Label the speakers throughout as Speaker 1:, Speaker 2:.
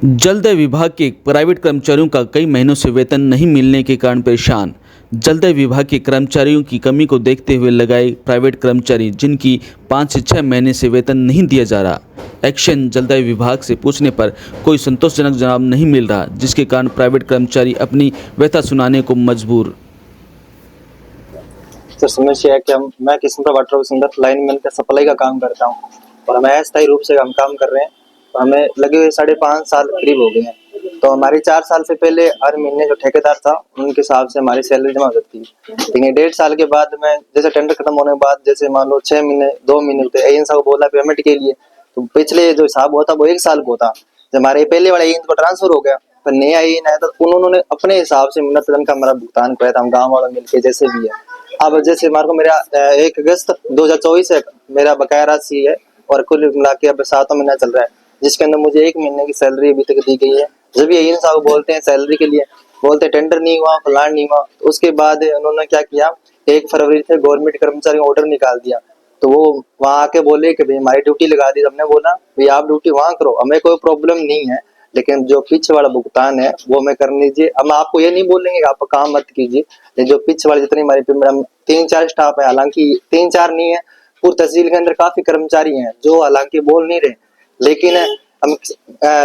Speaker 1: जलदाय विभाग के प्राइवेट कर्मचारियों का कई महीनों से वेतन नहीं मिलने के कारण परेशान। जलदाय विभाग के कर्मचारियों की कमी को देखते हुए लगाए प्राइवेट कर्मचारी जिनकी 5 से 6 महीने से वेतन नहीं दिया जा रहा। एक्शन जलदाय विभाग से पूछने पर कोई संतोषजनक जवाब नहीं मिल रहा, जिसके कारण प्राइवेट कर्मचारी अपनी व्यथा सुनाने को मजबूर।
Speaker 2: सर, समस्या है कि मैं किस्मपुरा वाटर वर्क्स अंदर लाइनमैन का सप्लाई का काम करता हूँ और हमें अस्थायी रूप से हम काम कर रहे हैं और हमें लगे हुए 5.5 साल करीब हो गए हैं। तो हमारी 4 साल से पहले हर महीने जो ठेकेदार था उनके हिसाब से हमारी सैलरी जमा होती थी। लेकिन 1.5 साल के बाद में जैसे टेंडर खत्म होने के बाद जैसे मान लो 6 महीने 2 महीने होते एजेंसी को बोला पेमेंट के लिए, तो पिछले जो हिसाब हुआ था वो 1 साल को था। जब हमारे पहले वाले एजेंसी को ट्रांसफर हो गया पर नया एजेंट आया तो उन्होंने अपने हिसाब से मिन्नत का हमारा भुगतान किया था, हम गाँव वालों मिलकर जैसे भी है। अब जैसे हमारे को मेरा 1 अगस्त 2024 है मेरा बकाया राशि है और कुल मिला के अब 7वां महीना चल रहा है, जिसके अंदर मुझे 1 महीने की सैलरी अभी तक दी गई है। जब ये एजेंट साहब बोलते हैं सैलरी के लिए, बोलते हैं टेंडर नहीं हुआ, प्लान नहीं हुआ, तो उसके बाद उन्होंने क्या किया, 1 फरवरी से गवर्नमेंट कर्मचारी ऑर्डर निकाल दिया। तो वो वहाँ आके बोले कि भाई हमारी ड्यूटी लगा दी। हमने बोला भाई आप ड्यूटी वहाँ करो, हमें कोई प्रॉब्लम नहीं है, लेकिन जो पीछे वाला भुगतान है वो हमें कर लीजिए। हम आपको ये नहीं बोलेंगे आप काम मत कीजिए, लेकिन जो पीछे वाले जितनी हमारी 3-4 स्टाफ है, हालांकि 3-4 नहीं है, पूरी तहसील के अंदर काफी कर्मचारी हैं जो हालांकि बोल नहीं रहे, लेकिन हम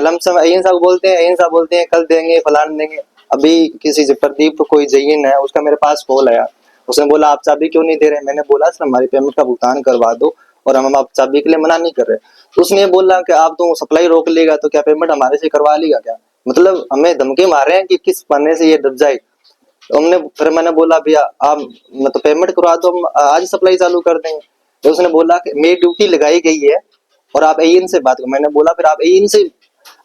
Speaker 2: लमसम एजेंट साहब बोलते हैं कल देंगे फलान देंगे। अभी किसी प्रदीप कोई जयन है उसका मेरे पास कॉल आया, उसने बोला आप चाबी क्यों नहीं दे रहे। मैंने बोला सर हमारी पेमेंट का भुगतान करवा दो और हम आप चाबी के लिए मना नहीं कर रहे। उसने बोला कि आप तो सप्लाई रोक लेगा तो क्या पेमेंट हमारे से करवा लेगा क्या, मतलब हमें धमकी मार रहे हैं कि किस पन्ने से ये दब जाए। फिर मैंने बोला भैया आप मतलब पेमेंट करवा दो, हम आज सप्लाई चालू कर देंगे। तो उसने बोला कि मेरी ड्यूटी लगाई गई है और आप एजेंट से बात करो। मैंने बोला फिर आप एजेंट से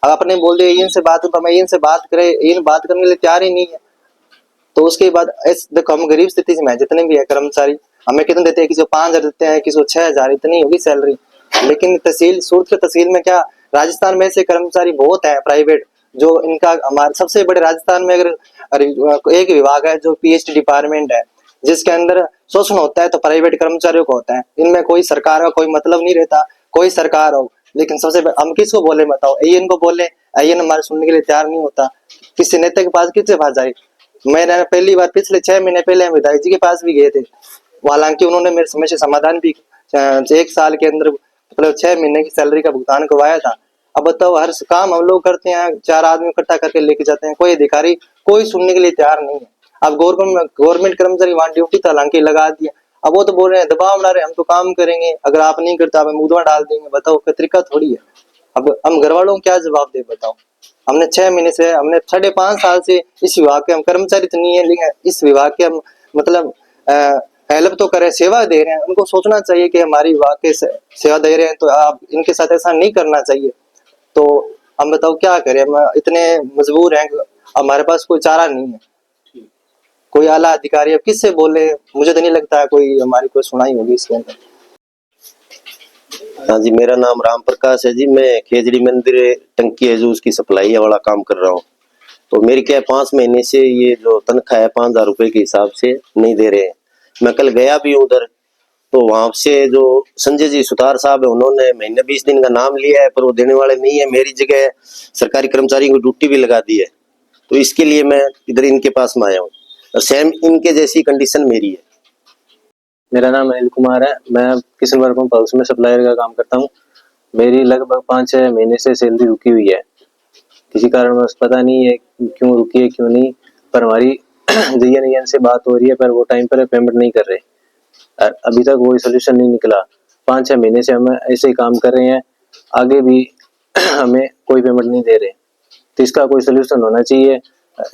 Speaker 2: आपने बोल दिया एजेंट से बात, तो हम एजेंट से बात करें, एजेंट बात करने के लिए तैयार ही नहीं है। तो उसके बाद देखो हम गरीब स्थिति में जितने भी है कर्मचारी, हमें कितने देते हैं, किसी को 5,000 देते हैं, किसी को 6,000, इतनी होगी सैलरी। लेकिन तहसील सूरत के तहसील में क्या राजस्थान में से कर्मचारी बहुत है प्राइवेट, जो इनका हमारे सबसे बड़े राजस्थान में अगर एक विभाग है जो पीएचडी डिपार्टमेंट है जिसके अंदर शोषण होता है तो प्राइवेट कर्मचारियों को होता है। इनमें कोई सरकार का कोई मतलब नहीं रहता, कोई सरकार हो, लेकिन सबसे हम किसको बोले बताओ, एएन को बोले, एएन हमारे सुनने के लिए तैयार नहीं होता। किसी नेता के पास किससे पास जाए। मैंने पहली बार पिछले 6 महीने पहले विधायक जी के पास भी गए थे, हालांकि उन्होंने मेरे समस्या समाधान भी 1 साल के अंदर मतलब 6 महीने की सैलरी का भुगतान करवाया था। अब बताओ हर काम हम लोग करते हैं, 4 आदमी इकट्ठा करके लेके जाते हैं, कोई अधिकारी कोई सुनने के लिए तैयार नहीं है। अब गवर्नमेंट कर्मचारी वहां ड्यूटी तो हालांकि लगा दिया, अब वो तो बोल रहे हैं दबाव बना रहे हैं, हम तो काम करेंगे, अगर आप नहीं करते आप मुद्दा डाल देंगे। बताओ क्या तरीका थोड़ी है। अब हम घर वालों को क्या जवाब दे बताओ। हमने 6 महीने से हमने 5.5 साल से इस विभाग के हम कर्मचारी तो नहीं है, लेकिन इस विभाग के हम मतलब हेल्प तो करें, सेवा दे रहे हैं। उनको सोचना चाहिए कि हमारी विभाग के सेवा दे रहे हैं तो आप इनके साथ ऐसा नहीं करना चाहिए। तो हम बताओ क्या करें, हम इतने मजबूर हैं, हमारे पास कोई चारा नहीं है, कोई आला अधिकारी अब किससे बोले। मुझे तो नहीं लगता है कोई हमारी कोई सुनाई होगी इसके अंदर।
Speaker 3: हाँ जी, मेरा नाम राम प्रकाश है जी। मैं खेजड़ी मंदिर टंकी है जो उसकी सप्लाई वाला काम कर रहा हूँ। तो मेरी क्या 5 महीने से ये जो तनख्वाह है 5,000 रुपए के हिसाब से नहीं दे रहे हैं। मैं कल गया भी उधर, तो वहां से जो संजय जी सुतार साहब है उन्होंने महीने 20 दिन का नाम लिया है, पर वो देने वाले नहीं है। मेरी जगह सरकारी कर्मचारी को ड्यूटी भी लगा दी है, तो इसके लिए मैं इधर इनके पास में आया हूँ और सेम इनके जैसी कंडीशन मेरी है।
Speaker 4: मेरा नाम अनिल कुमार है, मैं किशनगढ़ पंप हाउस में सप्लायर का काम करता हूँ। मेरी लगभग 5-6 महीने से सैलरी रुकी हुई है, किसी कारणवश पता नहीं है क्यों रुकी है क्यों नहीं, पर हमारी जयन से बात हो रही है पर वो टाइम पर पेमेंट नहीं कर रहे। अभी तक कोई सोल्यूशन नहीं निकला। 5-6 महीने से हम ऐसे ही काम कर रहे हैं, आगे भी हमें कोई पेमेंट नहीं दे रहे, तो इसका कोई सोल्यूशन होना चाहिए।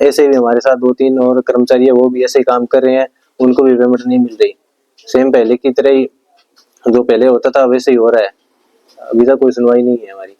Speaker 4: ऐसे भी हमारे साथ 2-3 और कर्मचारी है वो भी ऐसे ही काम कर रहे हैं, उनको भी पेमेंट नहीं मिल रही। सेम पहले की तरह ही जो पहले होता था वैसे ही हो रहा है, अभी तक कोई सुनवाई नहीं है हमारी।